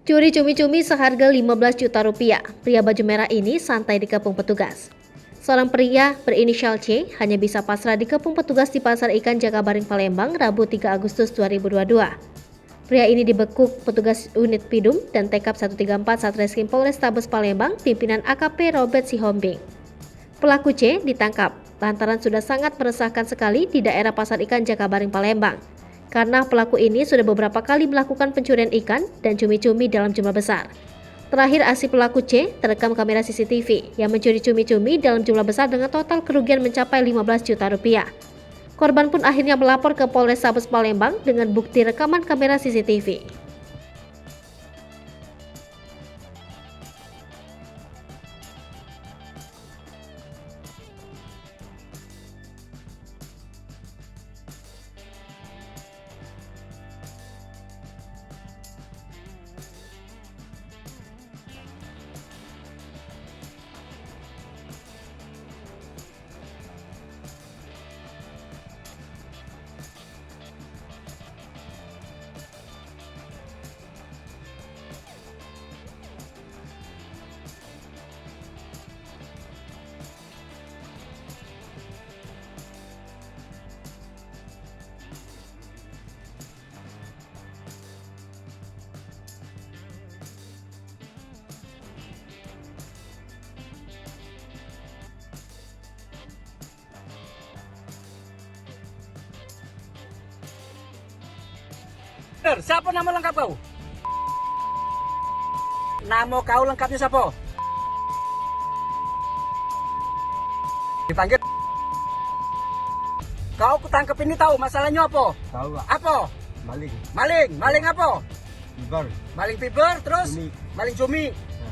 Curi cumi-cumi seharga 15 juta rupiah. Pria baju merah ini santai dikepung petugas. Seorang pria berinisial C hanya bisa pasrah dikepung petugas di Pasar Ikan Jakabaring Palembang, Rabu 3 Agustus 2022. Pria ini dibekuk petugas unit Pidum dan Tekap 134 Satreskrim Polrestabes Palembang, pimpinan AKP Robert Sihombing. Pelaku C ditangkap lantaran sudah sangat meresahkan sekali di daerah Pasar Ikan Jakabaring Palembang. Karena pelaku ini sudah beberapa kali melakukan pencurian ikan dan cumi-cumi dalam jumlah besar. Terakhir aksi pelaku C terekam kamera CCTV yang mencuri cumi-cumi dalam jumlah besar dengan total kerugian mencapai 15 juta rupiah. Korban pun akhirnya melapor ke Polrestabes Palembang dengan bukti rekaman kamera CCTV. Siapa nama lengkap kau? Nama kau lengkapnya siapa? Dipanggil. Kau kutangkep ini tahu masalahnya apa? Tahu Pak. Apa? Maling. Maling apa? Fiber. Maling fiber terus? Cumi. Maling cumi.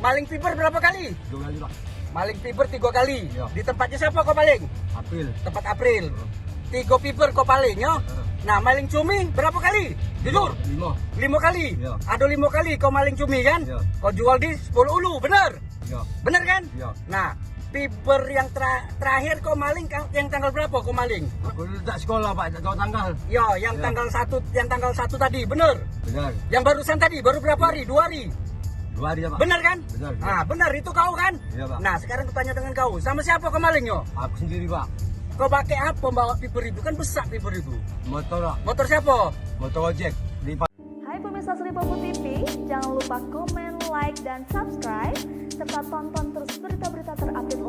Maling fiber berapa kali? 2 kali Pak. Maling fiber 3 kali. Iya. Di tempatnya siapa kau paling? April. Tempat April. 3 fiber kau paling ya? Nah, maling cumi berapa kali? Jujur? 5. 5 kali? Iya. Ada 5 kali kau maling cumi kan? Iya. Kau jual di 10 ulu, bener? Iya. Bener kan? Iya. Nah, fiber yang terakhir kau maling yang tanggal berapa kau maling? Aku dulu tak sekolah Pak, tak tahu tanggal. Ya, yang Iya. tanggal 1 tadi, bener? Benar. Yang barusan tadi, baru berapa hari? 2 hari? 2 hari ya Pak. Bener kan? Benar. Nah, bener itu kau kan? Iya Pak. Nah, sekarang kutanya dengan kau, sama siapa kau malingnya? Aku sendiri Pak. Kau pakai apa bawa fiber itu? Kan besar fiber itu. Motor Pak. Motor siapa? Motor ojek. Di Hai pemirsa Seripopo TV, jangan lupa komen, like, dan subscribe, serta tonton terus berita-berita terupdate